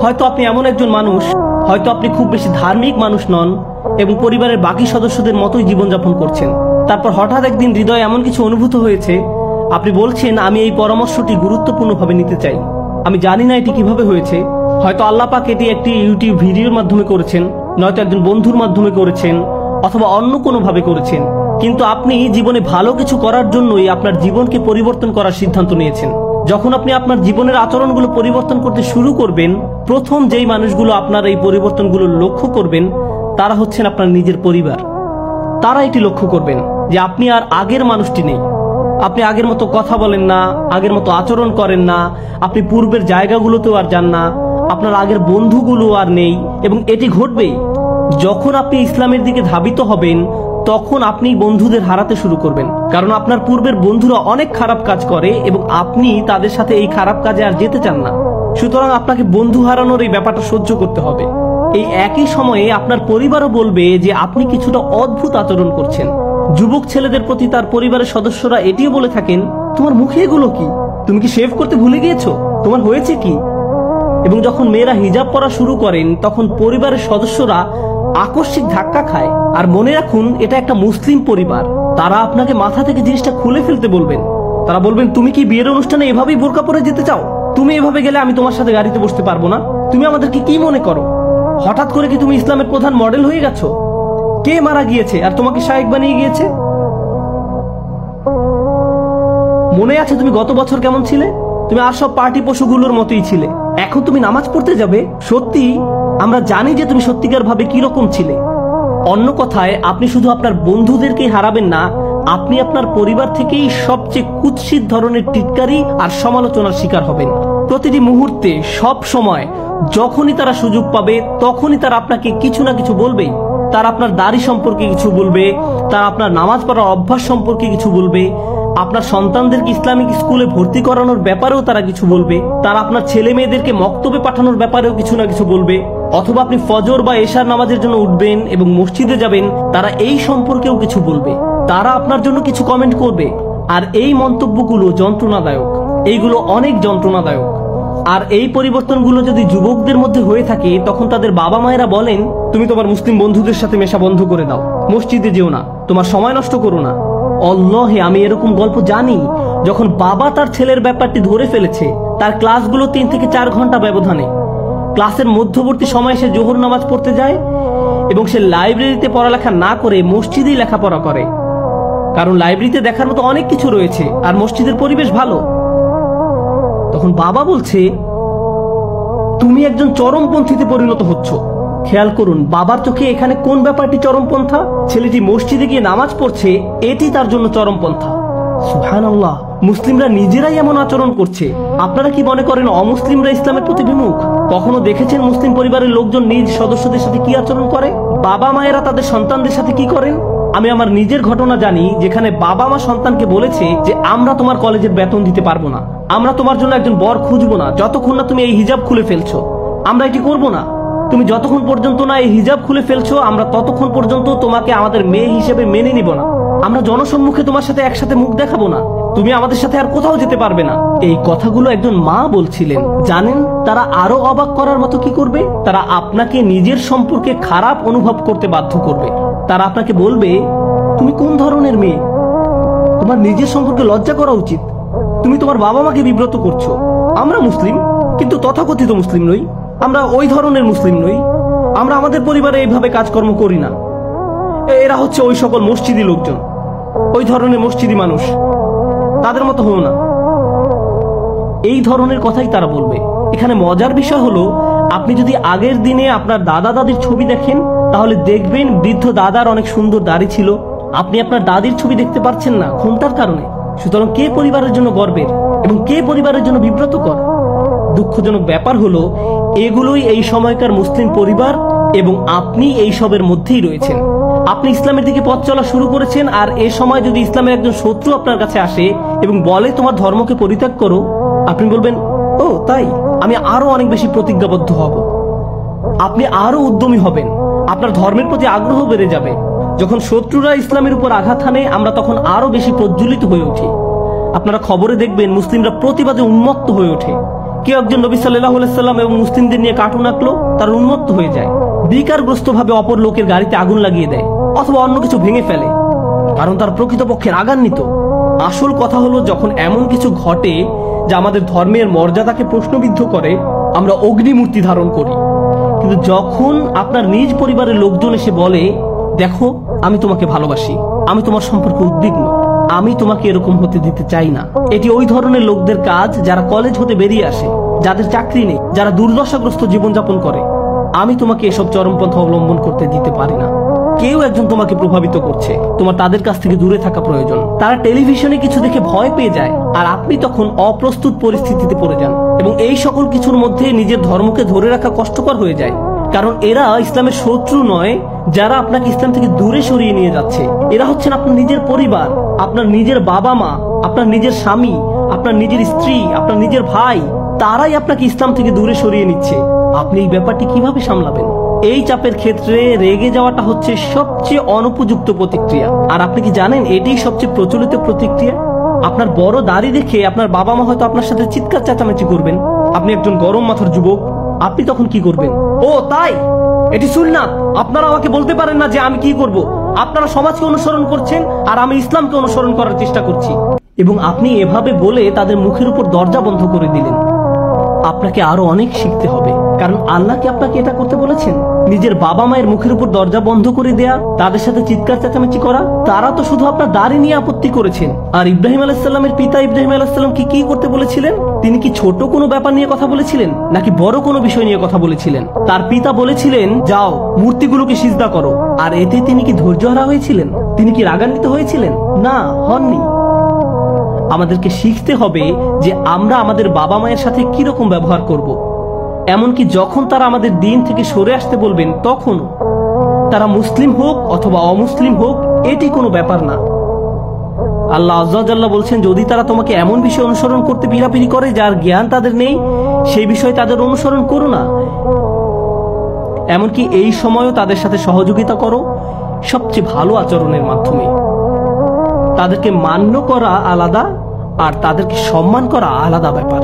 হয়তো আপনি এমন একজন মানুষ, হয়তো আপনি খুব বেশি ধার্মিক মানুষ নন এবং পরিবারের বাকি সদস্যদের মতোই জীবনযাপন করছেন। তারপর হঠাৎ একদিন হৃদয়ে এমন কিছু অনুভূত হয়েছে, আপনি বলছেন আমি এই পরামর্শটি গুরুত্বপূর্ণভাবে নিতে চাই। আমি জানি না এটি কিভাবে হয়েছে, হয়তো আল্লাহ পাক এটি একটি ইউটিউব ভিডিওর মাধ্যমে করেছেন, নয়তো একজন বন্ধুর মাধ্যমে করেছেন, অথবা অন্য কোনোভাবে করেছেন, কিন্তু আপনি জীবনে ভালো কিছু করার জন্যই আপনার জীবনকে পরিবর্তন করার সিদ্ধান্ত নিয়েছেন। যখন আপনি আপনার জীবনের আচরণগুলো পরিবর্তন করতে শুরু করবেন, প্রথম যেই মানুষগুলো আপনার এই পরিবর্তনগুলো লক্ষ্য করবেন তারা হচ্ছেন আপনার নিজের পরিবার। তারা এটি লক্ষ্য করবেন যে আপনি আর আগের মানুষটি নেই, আপনি আগের মতো কথা বলেন না, আগের মতো আচরণ করেন না, আপনি পূর্বের জায়গাগুলোতেও আর যান না, আপনার আগের বন্ধুগুলো আর নেই। এবং এটি ঘটবেই যখন আপনি ইসলামের দিকে ধাবিত হবেন, তখন আপনি বন্ধুদের হারাতে শুরু করবেন, কারণ আপনার পূর্বের বন্ধুরা অনেক খারাপ কাজ করে এবং আপনি তাদের সাথে এই খারাপ কাজে আর যেতে চান না। সুতরাং আপনাকে বন্ধু হারানোর এই ব্যাপারটা সহ্য করতে হবে। এই একই সময়ে আপনার পরিবারও বলবে যে আপনি কিছুটা অদ্ভুত আচরণ করছেন। যুবক ছেলেদের প্রতি তার পরিবারের সদস্যরা এটিও বলে থাকেন, তোমার মুখে এগুলো কি? তুমি কি শেভ করতে ভুলে গিয়েছো? তোমার হয়েছে কি? এবং যখন মেয়েরা হিজাব পরা শুরু করেন, তখন পরিবারের সদস্যরা আকস্মিক ধাক্কা খায়। আর মনে রাখুন, এটা একটা মুসলিম পরিবার, তারা আপনাকে মাথা থেকে জিনিসটা খুলে ফেলতে বলবেন। তারা বলবেন, তুমি কি বিয়ের অনুষ্ঠানে এভাবেই বোরকা পরে যেতে চাও? তুমি এভাবে গেলে আমি তোমার সাথে গাড়িতে বসতে পারবো না। তুমি আমাদেরকে কি মনে করো? হঠাৎ করে কি তুমি ইসলামের প্রধান মডেল হয়ে গেছো? কে মারা গিয়েছে আর তোমাকে শায়েক বানিয়ে গিয়েছে? মনে আছে তুমি গত বছর কেমন ছিলে? তুমি আর সব পার্টি পশুগুলোর মতোই ছিলে। এখন তুমি নামাজ পড়তে যাবে? সত্যি আমরা জানি যে তুমি সত্যিকার ভাবে কিরকম ছিলে। অন্য কথায়, আপনি শুধু আপনার বন্ধুদেরকেই হারাবেন না, আপনি আপনার পরিবার থেকেই সবচেয়ে কুৎসিত ধরনের টিটকারি আর সমালোচনার শিকার হবেন। প্রতিটি মুহূর্তে, সব সময়, যখনই তারা সুযোগ পাবে তখনই তারা আপনাকে কিছু না কিছু বলবেই। তারা আপনার দাড়ি সম্পর্কে কিছু বলবে, তারা আপনার নামাজ পড়ার অভ্যাস সম্পর্কে কিছু বলবে, আপনার সন্তানদেরকে ইসলামিক স্কুলে ভর্তি করানোর ব্যাপারেও তারা কিছু বলবে, তারা আপনার ছেলে মেয়েদেরকে মক্তবে পাঠানোর ব্যাপারেও কিছু না কিছু বলবে। অথবা আপনি ফজর বা এশার নামাজের জন্য উঠবেন এবং মসজিদে যাবেন, তারা এই সম্পর্কেও কিছু বলবে। তারা আপনার জন্য কিছু কমেন্ট করবে। আর এই মন্তব্যগুলো যন্ত্রণাদায়ক, এইগুলো অনেক যন্ত্রণাদায়ক। আর এই পরিবর্তনগুলো যদি যুবকদের মধ্যে হয়ে থাকে, তখন তাদের বাবা মায়েরা বলেন, তুমি তোমার মুসলিম বন্ধুদের সাথে মেশা বন্ধ করে দাও, মসজিদে যেও না, তোমার সময় নষ্ট করো না। আল্লাহে, আমি এরকম গল্প জানি, যখন বাবা তার ছেলের ব্যাপারটি ধরে ফেলেছে, তার ক্লাসগুলো 3 থেকে 4 ঘন্টা ব্যবধানে, ক্লাসের মধ্যবর্তী সময় সে জোহর নামাজ পড়তে যায় এবং সে লাইব্রেরিতে পড়ালেখা না করে মসজিদেই লেখাপড়া করে, কারণ লাইব্রেরিতে দেখার মতো অনেক কিছু রয়েছে আর মসজিদের পরিবেশ ভালো। তখন বাবা বলছে, তুমি একজন চরমপন্থীতে পরিণত হচ্ছ। খেয়াল করুন, বাবার চোখে এখানে কোন ব্যাপারটি চরমপন্থা? ছেলেটি মসজিদে গিয়ে নামাজ পড়ছে, এটি তার জন্য চরমপন্থা। সুবহানাল্লাহ, মুসলিমরা নিজেরাই এমন আচরণ করছে। আপনারা কি মনে করেন অমুসলিমরা ইসলামের প্রতি বিমুখ? কখনো দেখেছেন মুসলিম পরিবারের লোকজন নিজ সদস্যদের সাথে কি আচরণ করে? বাবা মায়েরা তাদের সন্তানদের সাথে কি করেন? আমি আমার নিজের ঘটনা জানি, যেখানে বাবা মা সন্তানকে বলেছে যে আমরা তোমার কলেজের বেতন দিতে পারবো না, আমরা তোমার জন্য একজন বর খুঁজবো না যতক্ষণ না তুমি এই হিজাব খুলে ফেলছো, আমরা এটি করবো না, তুমি যতক্ষণ পর্যন্ত না এই হিজাব খুলে ফেলছো আমরা ততক্ষণ পর্যন্ত তোমাকে আমাদের মেয়ে হিসেবে মেনে নিব না, আমরা জনসম্মুখে তোমার সাথে একসাথে মুখ দেখাবো না, তুমি আমাদের সাথে আর কোথাও যেতে পারবে না। এই কথাগুলো একজন মা বলছিলেন। জানেন তারা আরো অবাক করার মতো কি করবে? তারা আপনাকে নিজের সম্পর্কে খারাপ অনুভব করতে বাধ্য করবে। তারা আপনাকে বলবে, তুমি কোন ধরনের মেয়ে? তোমার নিজের সম্পর্কে লজ্জা করা উচিত। তুমি তোমার বাবা মাকে বিব্রত করছো। আমরা মুসলিম, কিন্তু তথাকথিত মুসলিম নই, আমরা ওই ধরনের মুসলিম নই, আমরা আমাদের পরিবারে এইভাবে কাজকর্ম করি না। এরা হচ্ছে ওই সকল মসজিদি লোকজন, ওই ধরনের মসজিদি মানুষ, তাদের মতো হও না। এই ধরনের কথাই তারা বলবে। এখানে মজার বিষয় হলো, আপনি যদি আগের দিনে আপনার দাদা দাদির ছবি দেখেন, তাহলে দেখবেন বৃদ্ধ দাদার অনেক সুন্দর দাড়ি ছিল। আপনি আপনার দাদির ছবি দেখতে পাচ্ছেন না ঘোমটার কারণে। সুতরাং কে পরিবারের জন্য গর্বের এবং কে পরিবারের জন্য বিব্রতকর? দুঃখজনক ব্যাপার হলো, এগুলোই এই সময়কার মুসলিম পরিবার এবং আপনি এই সবের মধ্যেই রয়েছেন। আপনি ইসলামের দিকে পথ চলা শুরু করেছেন, আর এ সময় যদি ইসলামের একজন শত্রু আপনার কাছে আসে এবং বলে তোমার ধর্মকে পরিত্যাগ করো, আপনি বলবেন, ও তাই, আমি আরো অনেক বেশি প্রতিজ্ঞাবদ্ধ হব। আপনি আরো উদ্যমী হবেন, আপনার ধর্মের প্রতি আগ্রহ বেড়ে যাবে। যখন শত্রুরা ইসলামের উপর আঘাত হানে, আমরা তখন আরো বেশি প্রজ্বলিত হয়ে উঠি। আপনারা খবরে দেখবেন মুসলিমরা প্রতিবাদে উন্মত্ত হয়ে ওঠে। কেউ একজন নবী সাল্লাল্লাহু আলাইহি সাল্লাম এবং মুসলিমদের নিয়ে কার্টুন আঁকলো, তার উন্মত্ত হয়ে যায়, বিকারগ্রস্ত ভাবে অপর লোকের গাড়িতে আগুন লাগিয়ে দেয় অথবা অন্য কিছু ভেঙে ফেলে, কারণ তার প্রকৃতপক্ষে রাগান্বিত। আসল কথা হলো, যখন এমন কিছু ঘটে যা আমাদের ধর্মের মর্যাদাকে প্রশ্নবিদ্ধ করে, আমরা অগ্নিমূর্তি ধারণ করি। কিন্তু যখন আপনার নিজ পরিবারের লোকজন এসে বলে, দেখো আমি তোমাকে ভালোবাসি, আমি তোমার সম্পর্কে উদ্বিগ্ন, আমি তোমাকে এরকম হতে দিতে চাই না, এটি ওই ধরনের লোকদের কাজ যারা কলেজ হতে বেরিয়ে আসে, যাদের চাকরি নেই, যারা দুর্দশাগ্রস্ত জীবনযাপন করে। আমি তোমাকে এসব চরমপন্থা অবলম্বন করতে দিতে পারি না। কেউ একজন তোমাকে প্রভাবিত করছে, তোমার তাদের কাছ থেকে দূরে থাকা প্রয়োজন। তারা টেলিভিশনে কিছু দেখে ভয় পেয়ে যায়, আর আপনি তখন অপ্রস্তুত পরিস্থিতিতে পড়ে যান, এবং এই সকল কিছুর মধ্যে নিজের ধর্মকে ধরে রাখা কষ্টকর হয়ে যায়। কারণ এরা ইসলামের শত্রু নয়, যারা আপনাকে ইসলাম থেকে দূরে সরিয়ে নিয়ে যাচ্ছে। এরা হচ্ছেন আপনার নিজের পরিবার, আপনার নিজের বাবা মা, আপনার নিজের স্বামী, আপনার নিজের স্ত্রী, আপনার নিজের ভাই। তারাই আপনাকে ইসলাম থেকে দূরে সরিয়ে নিচ্ছে। আপনি এই ব্যাপারটি কিভাবে সামলাবেন? এই চাপের ক্ষেত্রে রেগে যাওয়াটা হচ্ছে সবচেয়ে অনুপযুক্ত প্রতিক্রিয়া। আর আপনি কি জানেন এটাই সবচেয়ে প্রচলিত প্রতিক্রিয়া? আপনার বড় দাড়ি দেখে আপনার বাবা মা হয়তো আপনার সাথে চিৎকার চেঁচামেচি করবেন। আপনি একজন গরম মাথার যুবক, আপনি তখন কি করবেন? ও তাই, এটি সুন্নাত, আপনারা আমাকে বলতে পারেন না যে আমি কি করব। আপনারা সমাজকে অনুসরণ করছেন আর আমি ইসলামকে অনুসরণ করার চেষ্টা করছি। এবং আপনি এভাবে বলে তাদের মুখের উপর দরজা বন্ধ করে দিলেন। আপনাকে আরো অনেক শিখতে হবে, কারণ আল্লাহ কি আপনাকে এটা করতে বলেছেন? নিজের বাবা মায়ের মুখের উপর দরজা বন্ধ করে দেয়া, তাদের সাথে চিৎকার চেঁচামেচি করা? তারা তো শুধু আপনার দাড়ি নিয়ে আপত্তি করেছেন। আর ইব্রাহিম আলাইহিস সালামের পিতা ইব্রাহিম আলাইহিস সালাম কি করতে বলেছিলেন? তিনি কি ছোট কোনো ব্যাপার নিয়ে কথা বলেছিলেন, নাকি বড় কোনো বিষয় নিয়ে কথা বলেছিলেন? তার পিতা বলেছিলেন, যাও মূর্তিগুলোকে সিজদা করো। আর এতে তিনি কি ধৈর্যহারা হয়েছিলেন? তিনি কি রাগান্বিত হয়েছিলেন? না, হননি। আমাদেরকে শিখতে হবে যে আমরা আমাদের বাবা মায়ের সাথে কিরকম ব্যবহার করব। এমনকি যখন তারা আমাদের দিন থেকে সরে আসতে বলবেন, তখন তারা মুসলিম হোক অথবা অমুসলিম হোক, এটি কোনো ব্যাপার না। আল্লাহ আজ্জা ওয়া জাল্লা বলছেন, যদি তারা তোমাকে এমন বিষয় অনুসরণ করতে পিড়াপিড়ি করে যার জ্ঞান তাদের নেই, সেই বিষয়ে তাদের অনুসরণ করো না। এমনকি এই সময়ও তাদের সাথে সহযোগিতা করো সবচেয়ে ভালো আচরণের মাধ্যমে। তাদেরকে মান্য করা আলাদা, আর তাদেরকে সম্মান করা আলাদা ব্যাপার।